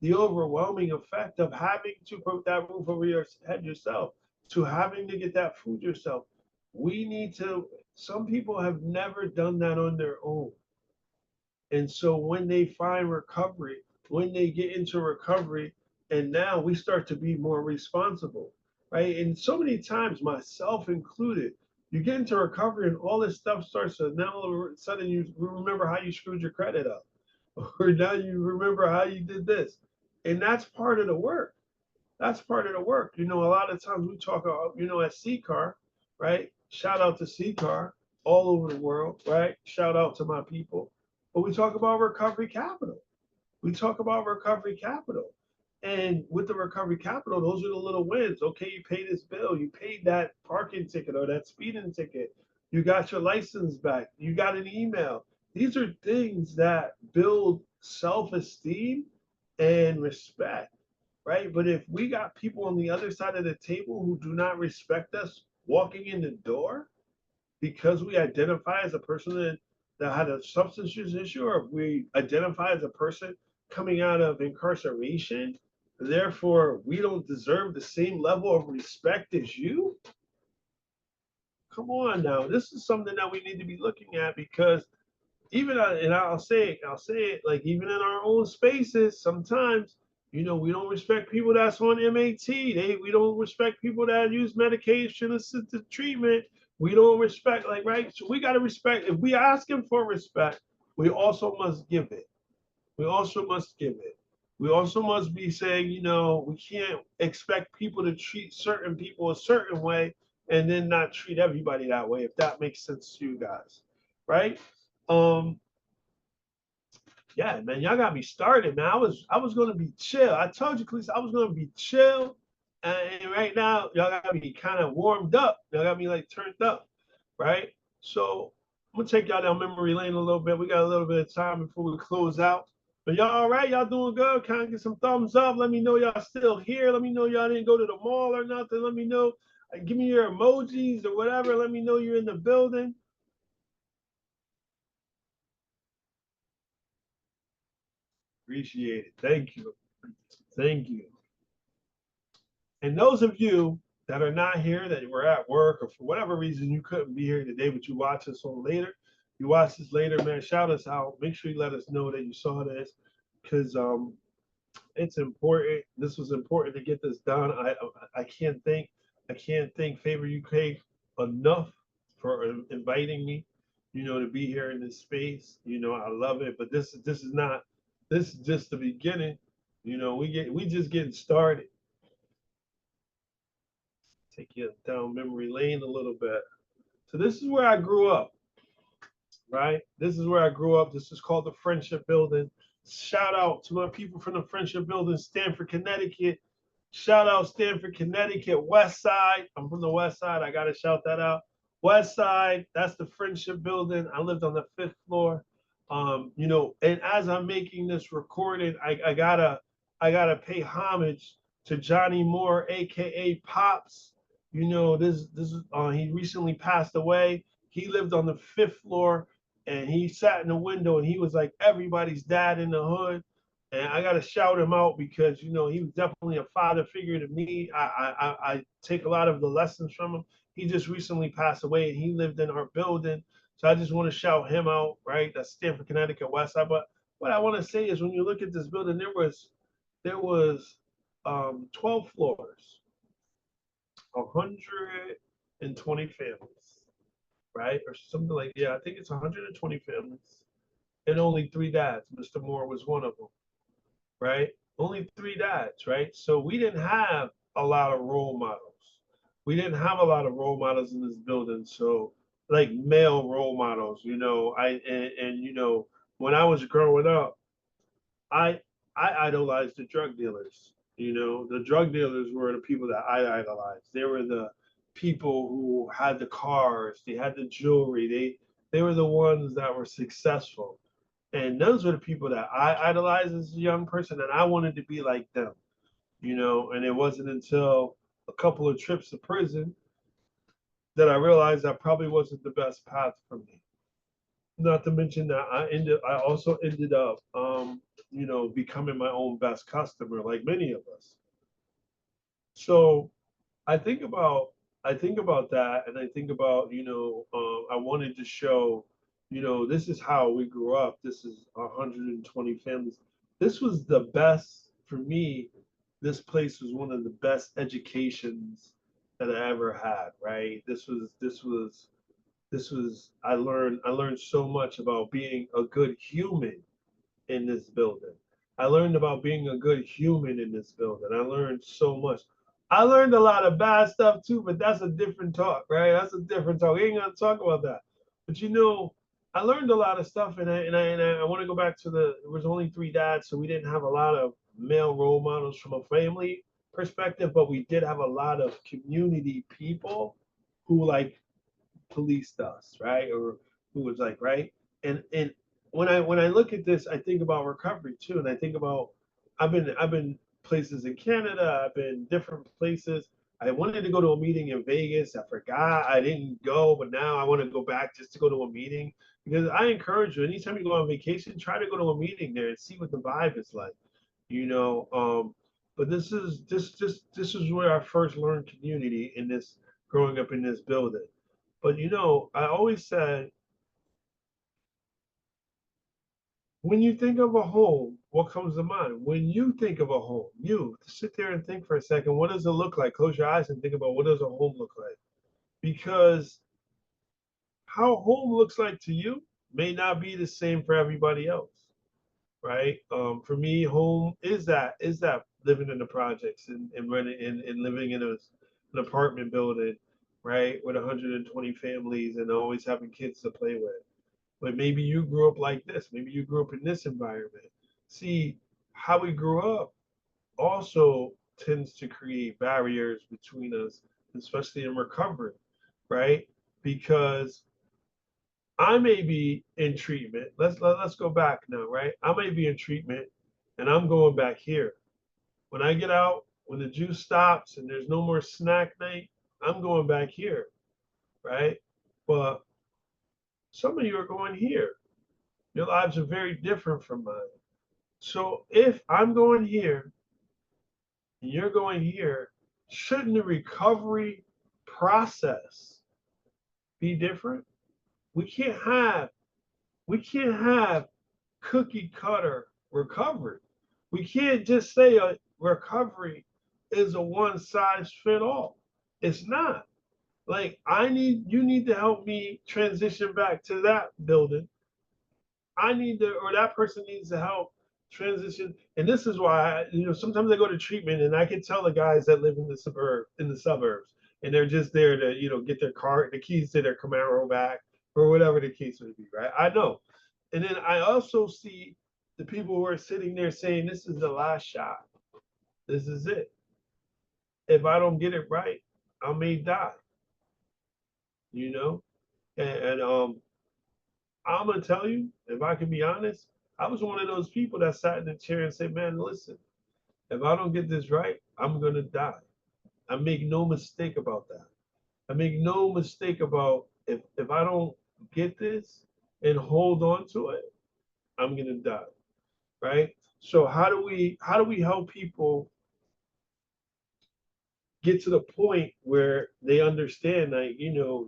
the overwhelming effect of having to put that roof over your head yourself, to having to get that food yourself. Some people have never done that on their own. And so when they find recovery, when they get into recovery, and now we start to be more responsible, right? And so many times, myself included, you get into recovery and all this stuff starts to now all of a sudden you remember how you screwed your credit up, or now you remember how you did this. And that's part of the work. That's part of the work. A lot of times we talk about, at CCAR, right? Shout out to CCAR all over the world, right? Shout out to my people. But we talk about recovery capital. We talk about recovery capital. And with the recovery capital, those are the little wins. Okay, you paid this bill, you paid that parking ticket or that speeding ticket, you got your license back, you got an email. These are things that build self esteem and respect, right? But if we got people on the other side of the table who do not respect us walking in the door because we identify as a person that had a substance use issue, or if we identify as a person coming out of incarceration, therefore we don't deserve the same level of respect as you. Come on now, this is something that we need to be looking at, because and I'll say it, like even in our own spaces, sometimes, we don't respect people that's on MAT. We don't respect people that use medication assisted treatment. We don't respect, like, right. So we got to respect. If we asking for respect, we also must give it. We also must give it. We also must be saying, we can't expect people to treat certain people a certain way and then not treat everybody that way, if that makes sense to you guys, right? Um, yeah, man, y'all got me started, man. I was gonna be chill. I told you, Cleese, I was gonna be chill, and right now y'all got me kind of warmed up. Y'all got me like turned up, right? So I'm gonna take y'all down memory lane a little bit. We got a little bit of time before we close out. But y'all all right? Y'all doing good? Kind of get some thumbs up. Let me know y'all still here. Let me know y'all didn't go to the mall or nothing. Let me know. Give me your emojis or whatever. Let me know you're in the building. Appreciate it. Thank you. Thank you. And those of you that are not here, that were at work or for whatever reason you couldn't be here today, but you watch this on later, you watch this later, man, shout us out. Make sure you let us know that you saw this, because it's important. This was important to get this done. I can't thank Favor UK enough for inviting me, to be here in this space. I love it. But this is just the beginning. We just getting started. Take you down memory lane a little bit. So this is where I grew up, right? This is where I grew up. This is called the Friendship Building. Shout out to my people from the Friendship Building, Stamford, Connecticut. Shout out Stamford, Connecticut, West Side. I'm from the West Side. I gotta shout that out. West Side, that's the Friendship Building. I lived on the 5th floor. And as I'm making this recording, I gotta pay homage to Johnny Moore, aka Pops. He recently passed away. He lived on the 5th floor, and he sat in the window and he was like everybody's dad in the hood. And I got to shout him out because he was definitely a father figure to me. I take a lot of the lessons from him. He just recently passed away, and he lived in our building, so I just want to shout him out. Right, that's Stamford, Connecticut, West Side. But what I want to say is, when you look at this building, there was 12 floors, 120 families, right, or something like, yeah, I think it's 120 families, and only 3 dads. Mr. Moore was one of them. right? Only three dads, right? So we didn't have a lot of role models. We didn't have a lot of role models in this building. So like male role models, and when I was growing up, I I idolized the drug dealers. The drug dealers were the people that I idolized. They were the people who had the cars, they had the jewelry, they were the ones that were successful. And those were the people that I idolized as a young person, and I wanted to be like them. And it wasn't until a couple of trips to prison that I realized that probably wasn't the best path for me. Not to mention that I also ended up, becoming my own best customer, like many of us. So I think about I think about that, and I think about I wanted to show, this is how we grew up. This is 120 families. This was the best for me. This place was one of the best educations that I ever had. Right. This was I learned so much about being a good human in this building. I learned about being a good human in this building. I learned so much. I learned a lot of bad stuff too, but that's a different talk, right? That's a different talk. We ain't gonna talk about that. But I learned a lot of stuff, and I want to go back to there was only three dads, so we didn't have a lot of male role models from a family perspective, but we did have a lot of community people who like policed us, right? Or who was like, right? And when I look at this, I think about recovery too, and I think about I've been places in Canada, I've been different places. I wanted to go to a meeting in Vegas. I forgot. I didn't go, but now I want to go back just to go to a meeting because I encourage you. Anytime you go on vacation, try to go to a meeting there and see what the vibe is like. You know, but this is where I first learned community in this growing up in this building. But I always said, when you think of a home, what comes to mind? When you think of a home, you sit there and think for a second, what does it look like? Close your eyes and think about what does a home look like? Because how home looks like to you may not be the same for everybody else, right? For me, home is that living in the projects and running and living in an apartment building, right, with 120 families and always having kids to play with. But maybe you grew up like this. Maybe you grew up in this environment. See, how we grew up also tends to create barriers between us, especially in recovery, right? Because I may be in treatment. Let's go back now, right? I may be in treatment and I'm going back here. When I get out, when the juice stops and there's no more snack night, I'm going back here, right? But some of you are going here. Your lives are very different from mine. So if I'm going here and you're going here, shouldn't the recovery process be different? We can't have we can't have cookie cutter recovery. We can't just say a recovery is a one size fit all. It's not. Like you need to help me transition back to that building. I need to, or that person needs to help transition. And this is why, sometimes I go to treatment and I can tell the guys that live in the suburbs, and they're just there to, get their car, the keys to their Camaro back, or whatever the case may be, right? I know. And then I also see the people who are sitting there saying, this is the last shot. This is it. If I don't get it right, I may die, you know? And I'm gonna tell you, if I can be honest, I was one of those people that sat in the chair and said, "Man, listen, if I don't get this right, I'm gonna die." I make no mistake about that. I make no mistake about if I don't get this and hold on to it, I'm gonna die. Right? So how do we help people get to the point where they understand that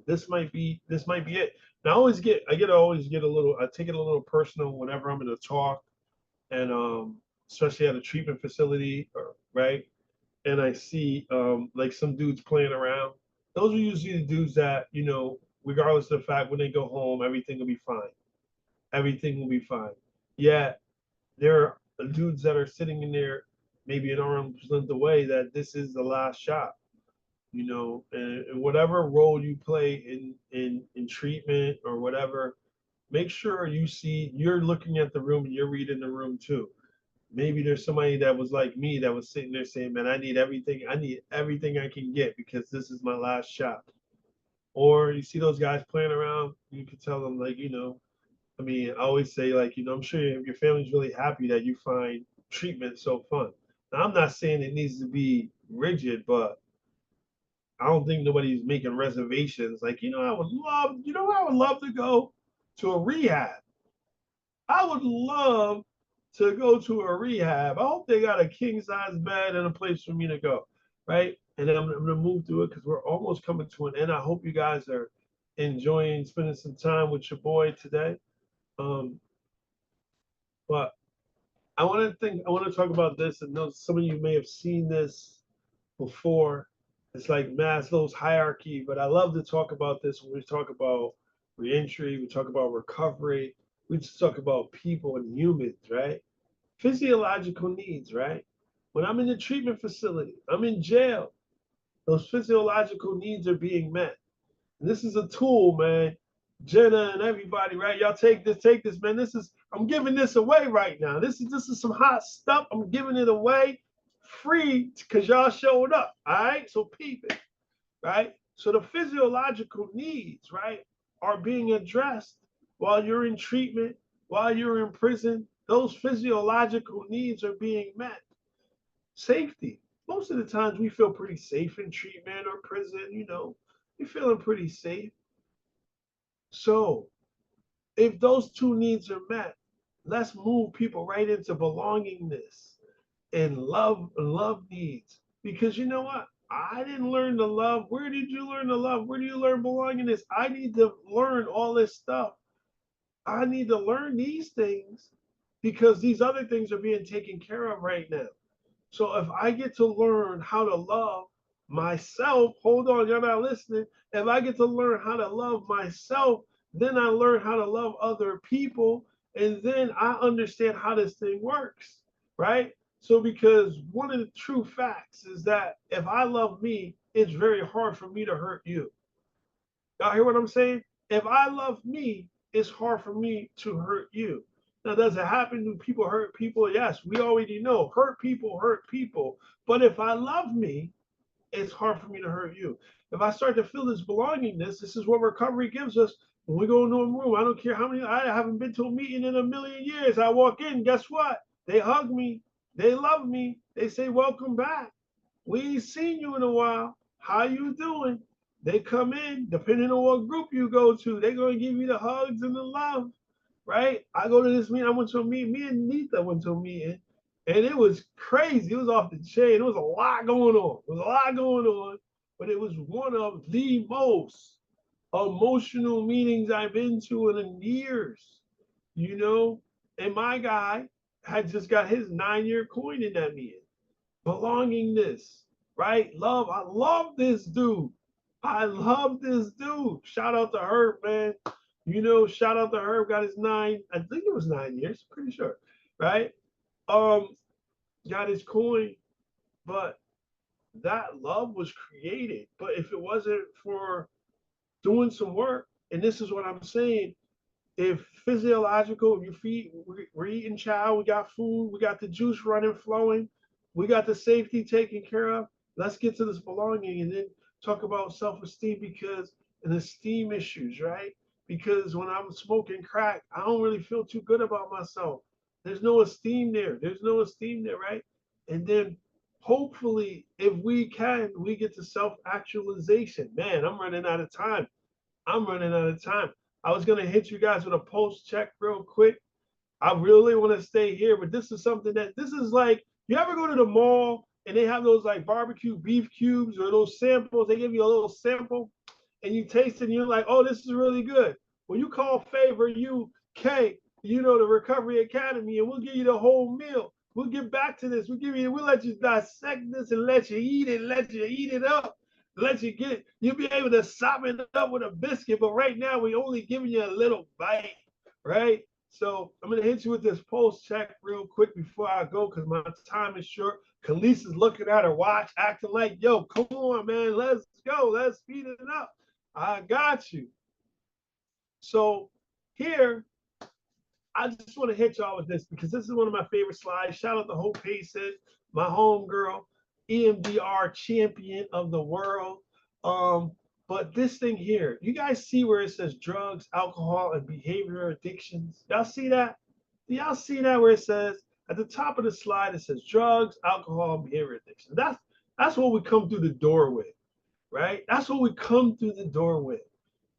this might be it. And I always get a little, I take it a little personal whenever I'm in a talk, and especially at a treatment facility, right? And I see like some dudes playing around. Those are usually the dudes that, regardless of the fact, when they go home, everything will be fine. Everything will be fine. Yeah, dudes that are sitting in there, maybe an arm's length away, that this is the last shot. And whatever role you play in treatment or whatever, make sure you're looking at the room and you're reading the room too. Maybe there's somebody that was like me that was sitting there saying, man, I need everything I can get because this is my last shot. Or you see those guys playing around, you can tell them, like, I mean, I always say, like, I'm sure your family's really happy that you find treatment so fun. Now, I'm not saying it needs to be rigid, but I don't think nobody's making reservations. Like, I would love to go to a rehab. I would love to go to a rehab. I hope they got a king size bed and a place for me to go, right? And then I'm gonna move through it because we're almost coming to an end. I hope you guys are enjoying spending some time with your boy today. Um, but I want to talk about this, and know some of you may have seen this before. It's like Maslow's hierarchy, but I love to talk about this when we talk about reentry, we talk about recovery, we just talk about people and humans, right? Physiological needs, right? When I'm in the treatment facility, I'm in jail, those physiological needs are being met. And this is a tool, man. Jenna and everybody, right? Y'all take this, man. I'm giving this away right now. This is some hot stuff. I'm giving it away free because y'all showed up. All right. So peep it, right? So the physiological needs, right, are being addressed while you're in treatment, while you're in prison. Those physiological needs are being met. Safety. Most of the times we feel pretty safe in treatment or prison, you're feeling pretty safe. So if those two needs are met, let's move people right into belongingness and love needs. Because you know what? I didn't learn to love. Where did you learn to love? Where do you learn belongingness? I need to learn all this stuff. I need to learn these things because these other things are being taken care of right now. So if I get to learn how to love myself, hold on, you're not listening. If I get to learn how to love myself, then I learn how to love other people. And then I understand how this thing works, right? So, because one of the true facts is that if I love me, it's very hard for me to hurt you. Y'all hear what I'm saying? If I love me, it's hard for me to hurt you. Now, does it happen? Do people hurt people? Yes, we already know. Hurt people hurt people. But if I love me, it's hard for me to hurt you. If I start to feel this belongingness, this is what recovery gives us. When we go into a room, I don't care how many, I haven't been to a meeting in a million years. I walk in, guess what? They hug me. They love me. They say, welcome back. We ain't seen you in a while. How you doing? They come in, depending on what group you go to, they're going to give you the hugs and the love, right? I go to this meeting, I went to a meeting, me and Nita went to a meeting, and it was crazy. It was off the chain. There was a lot going on. There was a lot going on, but it was one of the most emotional meetings I've been to in years, you know? And my guy had just got his 9-year coin in that meeting. Belongingness, right? Love. I love this dude. I love this dude. Shout out to Herb, man. Shout out to Herb. Got his I think it was 9 years, pretty sure, right? Um, got his coin, but that love was created. But if it wasn't for doing some work, and this is what I'm saying, if physiological, your feet, we're eating chow, we got food, we got the juice running, flowing, we got the safety taken care of. Let's get to this belonging and then talk about self-esteem and esteem issues, right? Because when I'm smoking crack, I don't really feel too good about myself. There's no esteem there. There's no esteem there, right? And then hopefully, if we can, we get to self-actualization. Man, I'm running out of time. I'm running out of time. I was gonna hit you guys with a post check real quick. I really want to stay here, but this is something that this is like, you ever go to the mall and they have those like barbecue beef cubes or those samples? They give you a little sample and you taste it and you're like, oh, this is really good. Well, you call Favor UK, the Recovery Academy, and we'll give you the whole meal. We'll get back to this. We'll let you dissect this and let you eat it up. Let you get it. You'll be able to sop it up with a biscuit, but right now we're only giving you a little bite, right? So I'm gonna hit you with this pulse check real quick before I go because my time is short. Khalees is looking at her watch, acting like, yo, come on, man, let's go, let's speed it up. I got you. So here, I just want to hit y'all with this because this is one of my favorite slides. Shout out to Hope Payson, my homegirl, EMDR champion of the world. Um, but this thing here, you guys see where it says drugs, alcohol, and behavioral addictions? Y'all see that? Do y'all see that where it says at the top of the slide it says drugs, alcohol, and behavior addiction? That's what we come through the door with, right? That's what we come through the door with.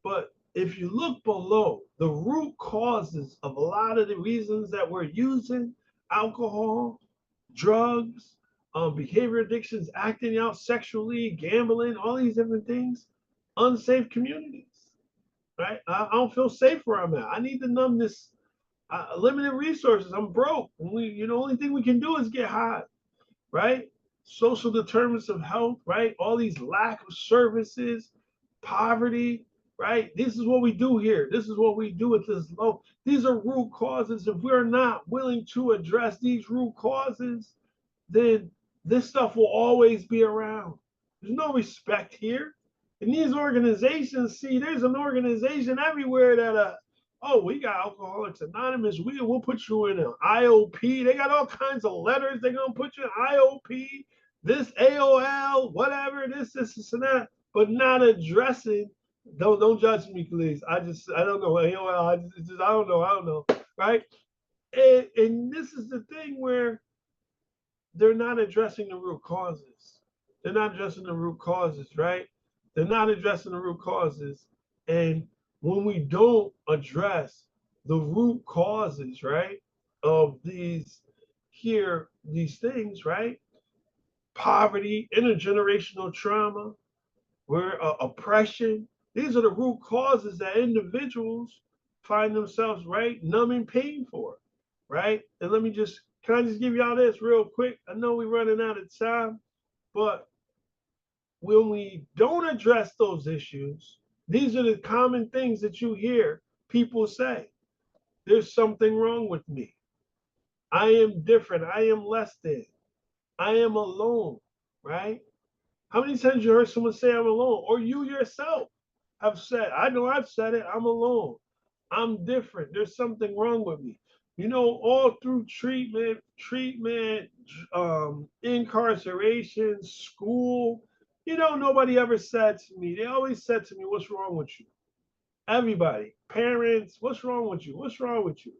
But if you look below, the root causes of a lot of the reasons that we're using alcohol, drugs, behavior addictions, acting out sexually, gambling, all these different things, unsafe communities, right? I don't feel safe where I'm at. I need to numb this limited resources. I'm broke. The only thing we can do is get high, right? Social determinants of health, right? All these lack of services, poverty, right? This is what we do here. This is what we do at this low. These are root causes. If we're not willing to address these root causes, then this stuff will always be around. There's no respect here. And these organizations, see, there's an organization everywhere that oh, we got Alcoholics Anonymous. We'll put you in an IOP. They got all kinds of letters. They're gonna put you in IOP, this AOL, whatever, this, and that, but not addressing. Don't judge me, please. I don't know AOL. I don't know, right? And this is the thing where they're not addressing the root causes. They're not addressing the root causes, right? They're not addressing the root causes. And when we don't address the root causes, right, of these things, right? Poverty, intergenerational trauma, where oppression, these are the root causes that individuals find themselves, right, numbing pain for, right? And can I just give y'all this real quick? I know we're running out of time, but when we don't address those issues, these are the common things that you hear people say. There's something wrong with me. I am different. I am less than. I am alone, right? How many times you heard someone say I'm alone? Or you yourself have said, I know I've said it, I'm alone. I'm different. There's something wrong with me. All through treatment, incarceration, school, nobody ever said to me, they always said to me, what's wrong with you? Everybody, parents, what's wrong with you? What's wrong with you?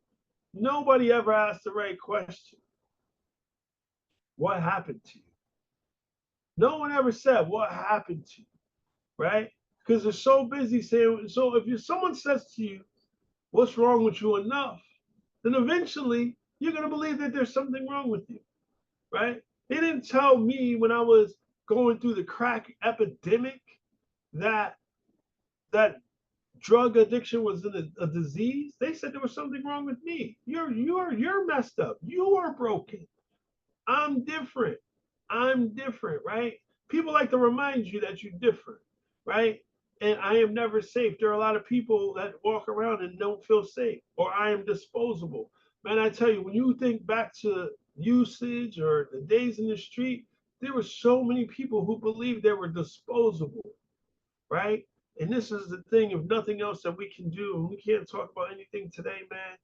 Nobody ever asked the right question. What happened to you? No one ever said, what happened to you? Right? Because they're so busy saying, so if someone says to you, what's wrong with you enough, then eventually you're going to believe that there's something wrong with you, right? They didn't tell me when I was going through the crack epidemic that that drug addiction was a disease. They said there was something wrong with me. You're messed up. You are broken. I'm different. I'm different, right? People like to remind you that you're different, right? And I am never safe. There are a lot of people that walk around and don't feel safe, or I am disposable. Man, I tell you, when you think back to usage or the days in the street, there were so many people who believed they were disposable, right? And this is the thing, if nothing else that we can do, and we can't talk about anything today, man,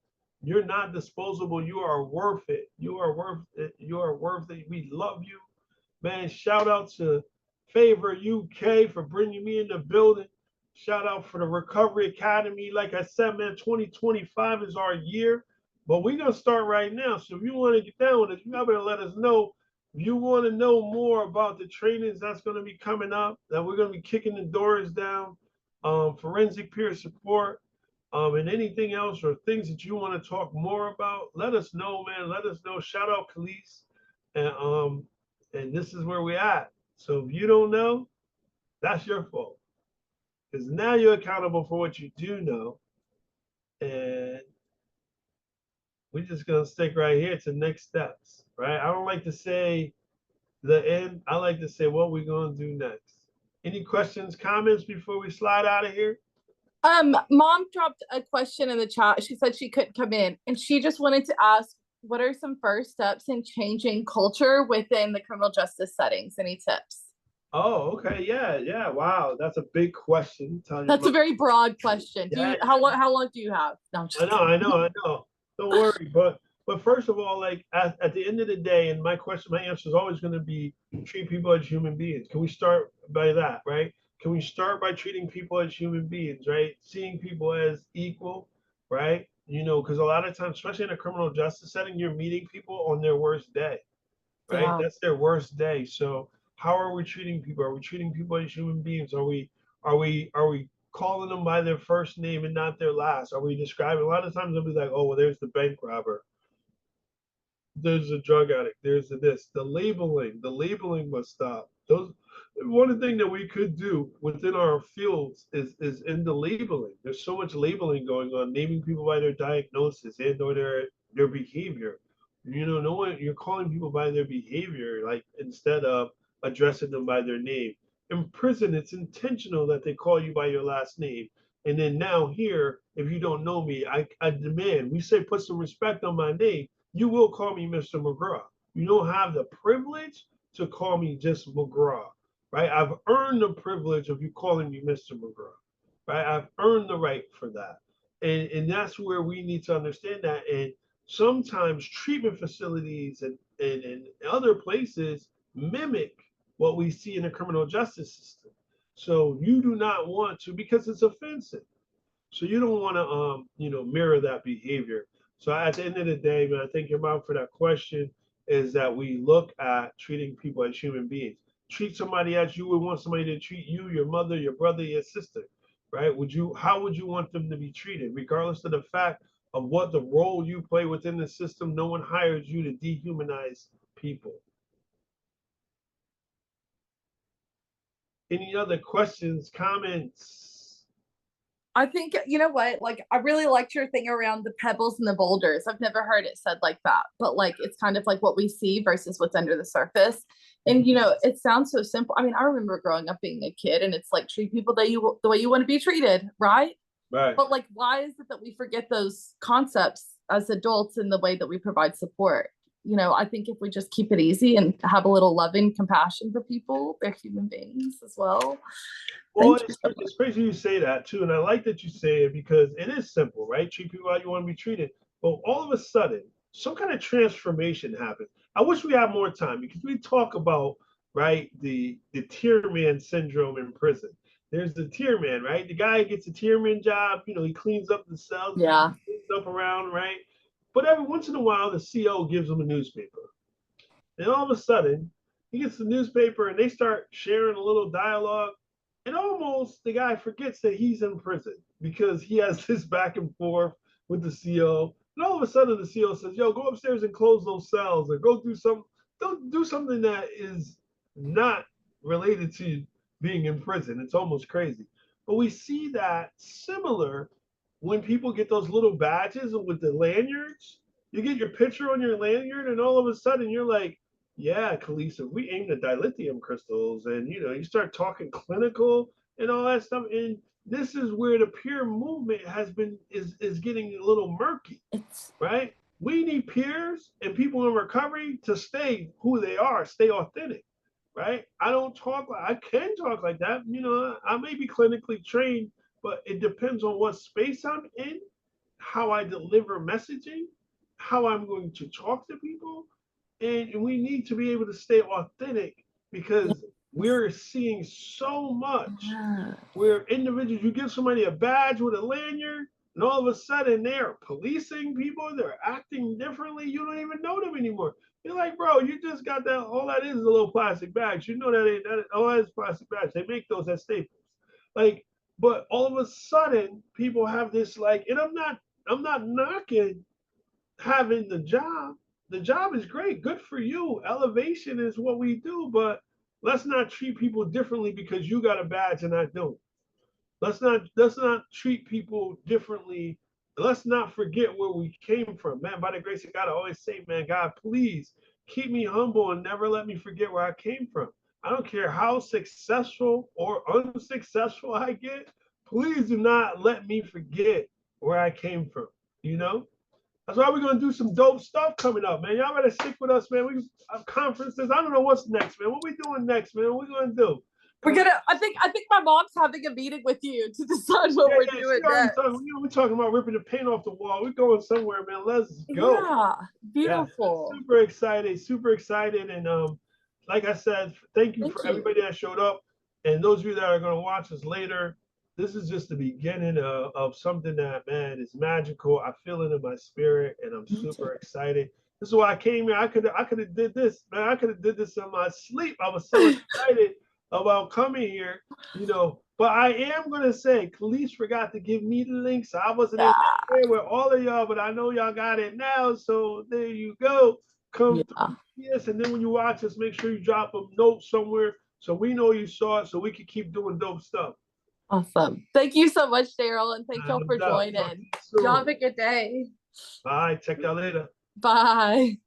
you're not disposable. You are worth it. You are worth it. You are worth it. We love you. Man, shout out to Favor UK for bringing me in the building. Shout out for the Recovery Academy. Like I said, man, 2025 is our year, but we're going to start right now. So if you want to get down with it, you better let us know. If you want to know more about the trainings that's going to be coming up, that we're going to be kicking the doors down, forensic peer support, and anything else or things that you want to talk more about, let us know, man. Let us know. Shout out Khalees. And this is where we're at. So if you don't know, that's your fault. Because now you're accountable for what you do know. And we're just gonna stick right here to next steps, right? I don't like to say the end. I like to say what we're gonna do next. Any questions, comments before we slide out of here? Mom dropped a question in the chat. She said she couldn't come in, and she just wanted to ask, what are some first steps in changing culture within the criminal justice settings? Any tips? Oh, okay. Yeah, yeah. Wow, that's a big question. Tell your That's mom. a very broad question. Do Yeah, you how long do you have? No, I'm I just know, kidding. I know, I know. Don't worry. But first of all, like at the end of the day, and my answer is always going to be treat people as human beings. Can we start by that, right? Can we start by treating people as human beings, right? Seeing people as equal, right? You know, because a lot of times, especially in a criminal justice setting, you're meeting people on their worst day, right? Yeah. That's their worst day. So how are we treating people? Are we treating people as human beings? Are we calling them by their first name and not their last? Are we describing? A lot of times they'll be like, oh, well, there's the bank robber, there's a drug addict, there's the this. The labeling must stop. Those one thing that we could do within our fields is in the labeling. There's so much labeling going on, naming people by their diagnosis and or their behavior. You know, no one you're calling people by their behavior, like instead of addressing them by their name. In prison, it's intentional that they call you by your last name. And then now here, if you don't know me, I demand we say put some respect on my name. You will call me Mr. McGraw. You don't have the privilege to call me just McGraw, right? I've earned the privilege of you calling me Mr. McGraw, right? I've earned the right for that. And that's where we need to understand that. And sometimes treatment facilities and other places mimic what we see in the criminal justice system. So you do not want to, because it's offensive. So you don't want to, mirror that behavior. So at the end of the day, man, I thank your mom for that question. Is that we look at treating people as human beings. Treat somebody as you would want somebody to treat you, your mother, your brother, your sister, right? How would you want them to be treated, regardless of the fact of what the role you play within the system? No one hires you to dehumanize people. Any other questions, comments? I think, you know what? Like, I really liked your thing around the pebbles and the boulders. I've never heard it said like that, but like, it's kind of like what we see versus what's under the surface. And, it sounds so simple. I mean, I remember growing up being a kid, and it's like treat people the way you want to be treated, right? Right. But like, why is it that we forget those concepts as adults in the way that we provide support? I think if we just keep it easy and have a little loving compassion for people, they're human beings as well. Well, Thank you so much. it's crazy you say that too, and I like that you say it because it is simple, right? Treat people how you want to be treated. But all of a sudden, some kind of transformation happens. I wish we had more time because we talk about right the tier man syndrome in prison. There's the tier man, right? The guy gets a tier man job. You know, he cleans up the cells, Yeah. cleans up around, right? But every once in a while, the CO gives him a newspaper. And all of a sudden, he gets the newspaper and they start sharing a little dialogue. And almost the guy forgets that he's in prison because he has this back and forth with the CO. And all of a sudden, the CO says, "Yo, go upstairs and close those cells, or go do some, don't do something that is not related to being in prison." It's almost crazy. But we see that similar when people get those little badges with the lanyards. You get your picture on your lanyard, and all of a sudden, you're like, yeah, Kalisa, we aim the dilithium crystals, and you start talking clinical and all that stuff. And this is where the peer movement is getting a little murky, It's right? We need peers and people in recovery to stay who they are, stay authentic, right? I can talk like that. I may be clinically trained, but it depends on what space I'm in, how I deliver messaging, how I'm going to talk to people, and we need to be able to stay authentic because we're seeing so much yeah. where individuals, you give somebody a badge with a lanyard, and all of a sudden they're policing people, they're acting differently. You don't even know them anymore. You're like, bro, you just got that. All that is a little plastic bags. You know that ain't that. All that is plastic bags. They make those at Staples. Like, but all of a sudden, people have this like, and I'm not knocking having the job. The job is great, good for you. Elevation is what we do, but let's not treat people differently because you got a badge and I don't. Let's not treat people differently. Let's not forget where we came from. Man, by the grace of God, I always say, man, God, please keep me humble and never let me forget where I came from. I don't care how successful or unsuccessful I get. please do not let me forget where I came from. You know, that's why we're gonna do some dope stuff coming up, man. Y'all better stick with us, man. We have conferences. I don't know what's next, man. What we doing next, man? What we gonna do? We're gonna. I think my mom's having a meeting with you to decide what we're doing next. We're talking about ripping the paint off the wall. We're going somewhere, man. Let's go. Yeah, Yeah, beautiful. super excited, and like I said, thank you for everybody that showed up, and those of you that are gonna watch us later. This is just the beginning of something that, man, is magical. I feel it in my spirit, and I'm super excited. This is why I came here. I could have did this, man. I could have did this in my sleep. I was so excited about coming here, you know. But I am gonna say, Khalees forgot to give me the link, so I wasn't able to share with all of y'all. But I know y'all got it now, so there you go. Come through, yes, and then when you watch us, make sure you drop a note somewhere so we know you saw it, so we can keep doing dope stuff. Awesome. Thank you so much, Daryl, and thank y'all for joining. Y'all have a good day. All right, check y'all later. Bye.